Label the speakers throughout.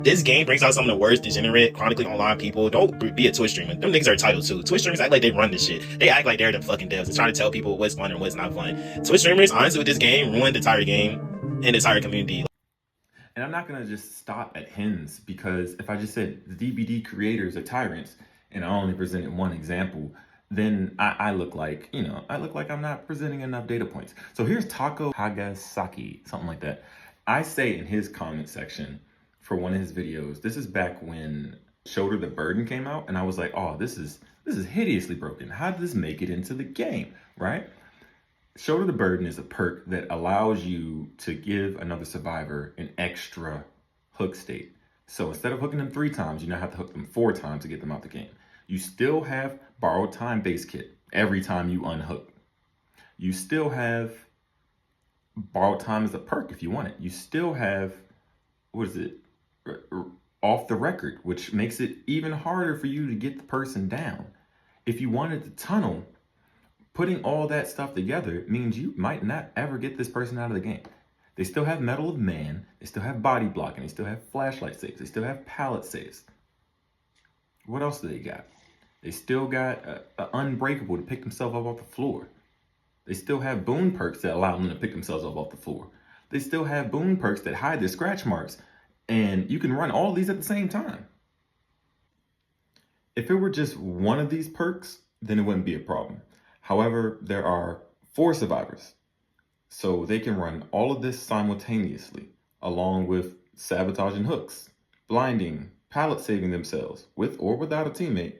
Speaker 1: This game brings out some of the worst degenerate, chronically online people. Don't be a Twitch streamer. Them niggas are entitled to. Twitch streamers act like they run this shit. They act like they're the fucking devs and trying to tell people what's fun and what's not fun. Twitch streamers, honestly, with this game, ruined the entire game and the entire community.
Speaker 2: And I'm not gonna just stop at hens, because if I just said the DBD creators are tyrants and I only presented one example, then I look like, I look like I'm not presenting enough data points. So here's Taco Hagasaki, something like that. I say in his comment section for one of his videos, this is back when Shoulder the Burden came out, and I was like, oh, this is hideously broken. How did this make it into the game, right? Shoulder the Burden is a perk that allows you to give another survivor an extra hook state. So instead of hooking them 3 times, you now have to hook them 4 times to get them out the game. You still have borrowed time base kit every time you unhook. You still have borrowed time as a perk if you want it. You still have, off the record, which makes it even harder for you to get the person down. If you wanted to tunnel, putting all that stuff together means you might not ever get this person out of the game. They still have Medal of Man, they still have body blocking, they still have flashlight saves, they still have pallet saves. What else do they got? They still got Unbreakable to pick themselves up off the floor. They still have boon perks that allow them to pick themselves up off the floor. They still have boon perks that hide their scratch marks, and you can run all these at the same time. If it were just one of these perks, then it wouldn't be a problem. However, there are 4 survivors, so they can run all of this simultaneously, along with sabotaging hooks, blinding, pallet saving themselves, with or without a teammate,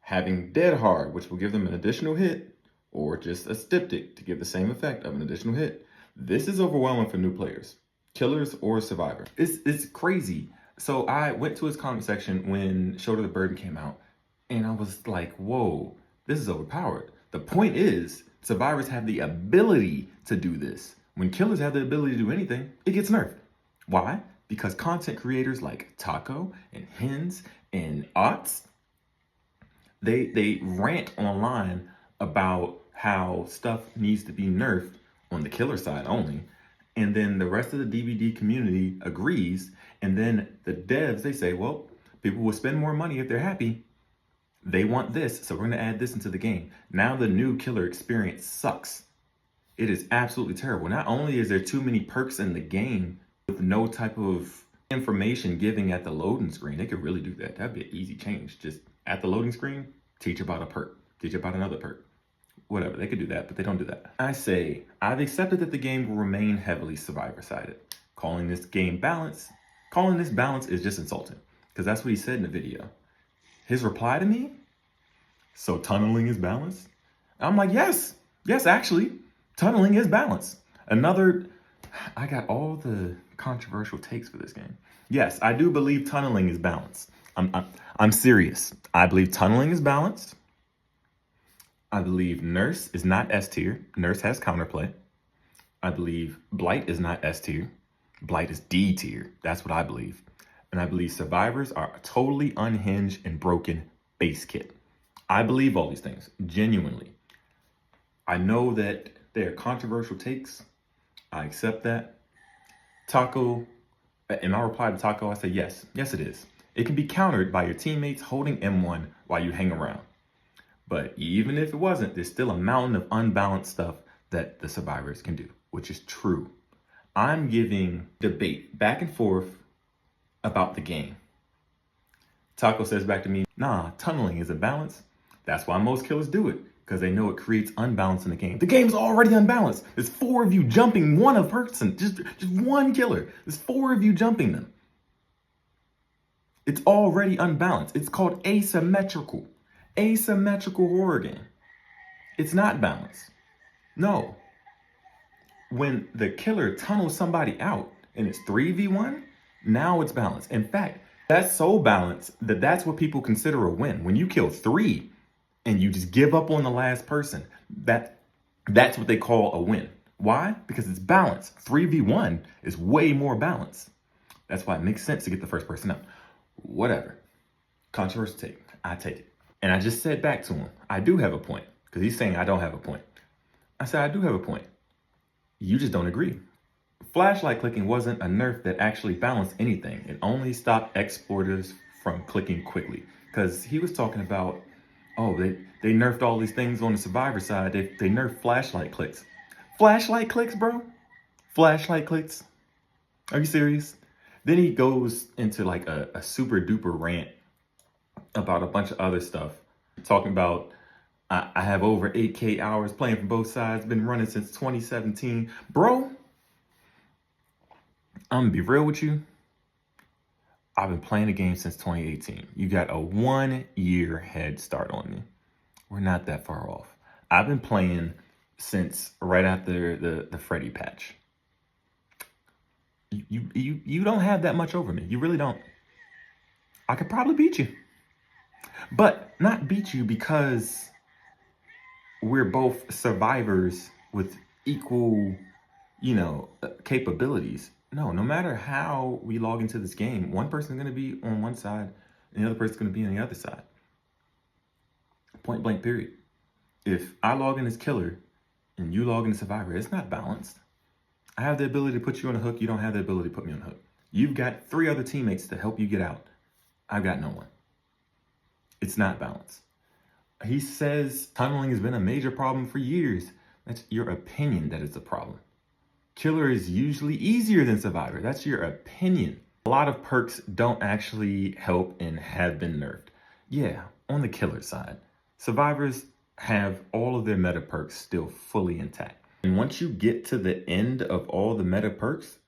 Speaker 2: having Dead Hard, which will give them an additional hit, or just a Styptic to give the same effect of an additional hit. This is overwhelming for new players, killers or survivor. It's crazy. So I went to his comment section when Shoulder the Burden came out, and I was like, whoa, this is overpowered. The point is, survivors have the ability to do this. When killers have the ability to do anything, it gets nerfed. Why? Because content creators like Taco and Hens and Ots, they rant online about how stuff needs to be nerfed on the killer side only. And then the rest of the DVD community agrees. And then the devs, they say, well, people will spend more money if they're happy. They want this, so we're going to add this into the game. Now the new killer experience sucks. It is absolutely terrible. Not only is there too many perks in the game with no type of information giving at the loading screen. They could really do that. That'd be an easy change. Just at the loading screen, teach about a perk. Teach about another perk. Whatever, they could do that, but they don't do that. I say, I've accepted that the game will remain heavily survivor-sided. Calling this balance is just insulting, because that's what he said in the video. His reply to me, so tunneling is balanced? I'm like, yes, actually, tunneling is balanced. I got all the controversial takes for this game. Yes, I do believe tunneling is balanced. I'm serious. I believe tunneling is balanced. I believe Nurse is not S tier. Nurse has counterplay. I believe Blight is not S tier. Blight is D tier. That's what I believe. And I believe survivors are totally unhinged and broken base kit. I believe all these things, genuinely. I know that they are controversial takes. I accept that. Taco, in my reply to Taco, I say yes. Yes, it is. It can be countered by your teammates holding M1 while you hang around. But even if it wasn't, there's still a mountain of unbalanced stuff that the survivors can do, which is true. I'm giving debate back and forth about the game. Taco says back to me, nah, tunneling isn't balanced. That's why most killers do it, because they know it creates unbalance in the game. The game's already unbalanced. There's 4 of you jumping one person, just one killer. There's 4 of you jumping them. It's already unbalanced. It's called asymmetrical. Asymmetrical horror game. It's not balanced. No. When the killer tunnels somebody out and it's 3v1, now it's balanced. In fact, that's so balanced that that's what people consider a win. When you kill 3 and you just give up on the last person, that's what they call a win. Why? Because it's balanced. 3v1 is way more balanced. That's why it makes sense to get the first person out. Whatever. Controversial take. I take it. And I just said back to him, I do have a point, because he's saying I don't have a point. I said, I do have a point. You just don't agree. Flashlight clicking wasn't a nerf that actually balanced anything. It only stopped exploiters from clicking quickly. Because he was talking about, oh, they nerfed all these things on the survivor side. They nerfed flashlight clicks. Flashlight clicks, bro? Flashlight clicks? Are you serious? Then he goes into like a super duper rant about a bunch of other stuff. Talking about, I have over 8K hours playing for both sides, been running since 2017. Bro, I'm gonna be real with you. I've been playing the game since 2018. You got a 1 year head start on me. We're not that far off. I've been playing since right after the Freddy patch. You don't have that much over me. You really don't. I could probably beat you. But not beat you because we're both survivors with equal, capabilities. No matter how we log into this game, one person's going to be on one side and the other person's going to be on the other side. Point blank, period. If I log in as killer and you log in as survivor, it's not balanced. I have the ability to put you on a hook. You don't have the ability to put me on a hook. You've got 3 other teammates to help you get out. I've got no one. It's not balanced. He says tunneling has been a major problem for years. That's your opinion that it's a problem. Killer is usually easier than survivor. That's your opinion. A lot of perks don't actually help and have been nerfed. Yeah, on the killer side. Survivors have all of their meta perks still fully intact. And once you get to the end of all the meta perks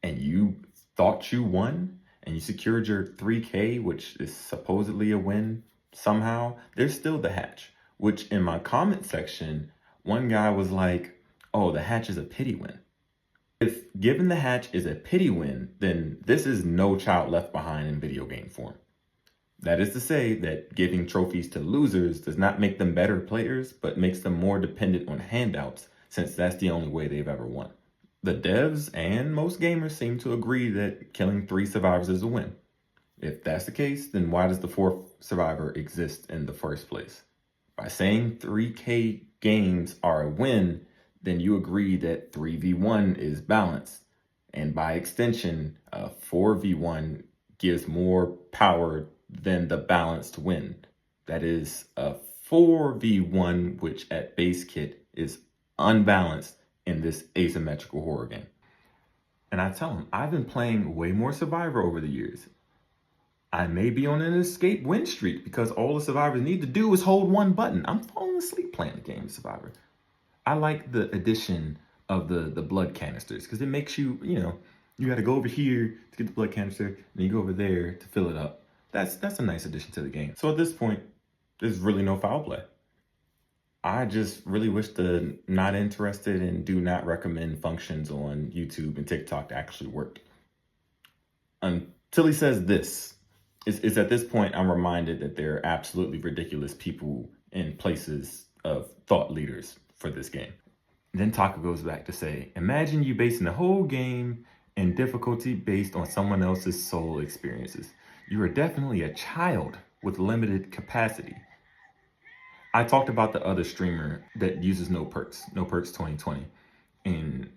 Speaker 2: and you thought you won and you secured your 3K, which is supposedly a win somehow, there's still the hatch, which in my comment section, one guy was like, oh, the hatch is a pity win. If given the hatch is a pity win, then this is No Child Left Behind in video game form. That is to say that giving trophies to losers does not make them better players, but makes them more dependent on handouts, since that's the only way they've ever won. The devs and most gamers seem to agree that killing 3 survivors is a win. If that's the case, then why does the 4th survivor exist in the first place? By saying 3K games are a win, then you agree that 3v1 is balanced. And by extension, 4v1 gives more power than the balanced win. That is a 4v1, which at base kit is unbalanced in this asymmetrical horror game. And I tell him, I've been playing way more Survivor over the years. I may be on an escape win streak because all the survivors need to do is hold one button. I'm falling asleep playing the game Survivor. I like the addition of the blood canisters because it makes you, you got to go over here to get the blood canister and then you go over there to fill it up. That's a nice addition to the game. So at this point, there's really no foul play. I just really wish the not interested and do not recommend functions on YouTube and TikTok actually worked. Until he says this. It's at this point I'm reminded that there are absolutely ridiculous people in places of thought leaders for this game. Then Taka goes back to say, imagine you basing the whole game in difficulty based on someone else's soul experiences. You are definitely a child with limited capacity. I talked about the other streamer that uses No Perks 2020. And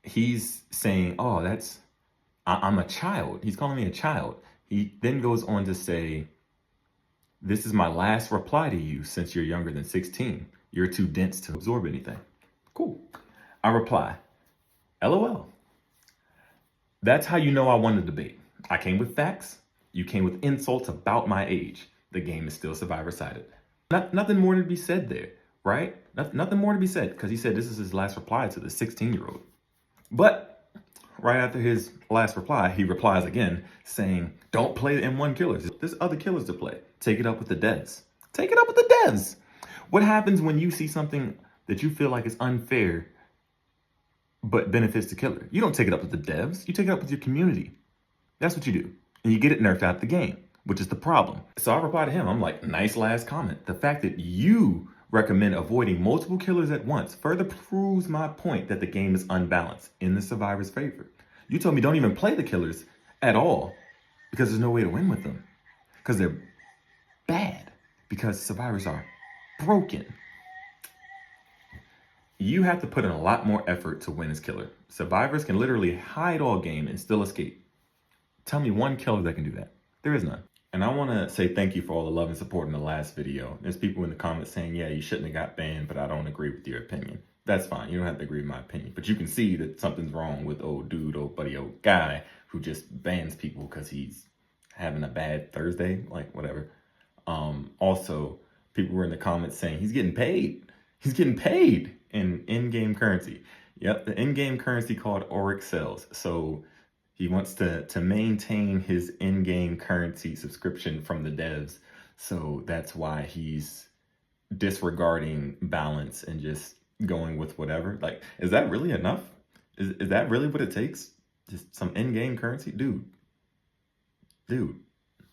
Speaker 2: he's saying, oh, I'm a child. He's calling me a child. He then goes on to say, this is my last reply to you since you're younger than 16. You're too dense to absorb anything. Cool. I reply, LOL. That's how you know I won the debate. I came with facts. You came with insults about my age. The game is still survivor-sided. Nothing more to be said there, right? Nothing more to be said because he said this is his last reply to the 16-year-old. But right after his last reply, he replies again saying, don't play the M1 killers. There's other killers to play. Take it up with the devs. Take it up with the devs. What happens when you see something that you feel like is unfair but benefits the killer? You don't take it up with the devs. You take it up with your community. That's what you do. And you get it nerfed out of the game, which is the problem. So I reply to him. I'm like, nice last comment. The fact that you recommend avoiding multiple killers at once further proves my point that the game is unbalanced in the survivor's favor. You told me don't even play the killers at all because there's no way to win with them. Because they're bad. Because survivors are broken. You have to put in a lot more effort to win as killer. Survivors can literally hide all game and still escape. Tell me one killer that can do that. There is none. And I want to say thank you for all the love and support in the last video. There's people in the comments saying, yeah, you shouldn't have got banned, but I don't agree with your opinion. That's fine. You don't have to agree with my opinion. But you can see that something's wrong with old dude, old buddy, old guy who just bans people because he's having a bad Thursday, like whatever. Also, people were in the comments saying he's getting paid. He's getting paid in in-game currency. Yep, the in-game currency called Oryx Cells. So he wants to maintain his in-game currency subscription from the devs. So that's why he's disregarding balance and just going with whatever. Like, is that really enough? Is that really what it takes? Just some in-game currency? Dude.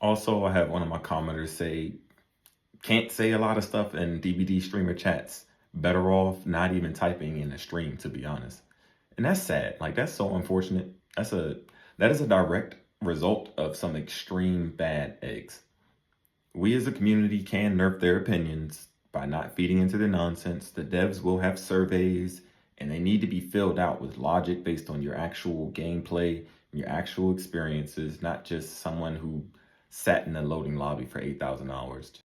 Speaker 2: Also, I have one of my commenters say, can't say a lot of stuff in DVD streamer chats. Better off not even typing in a stream, to be honest. And that's sad. Like, that's so unfortunate. That is a direct result of some extreme bad eggs. We as a community can nerf their opinions by not feeding into their nonsense. The devs will have surveys, and they need to be filled out with logic based on your actual gameplay and your actual experiences, not just someone who sat in the loading lobby for 8,000 hours.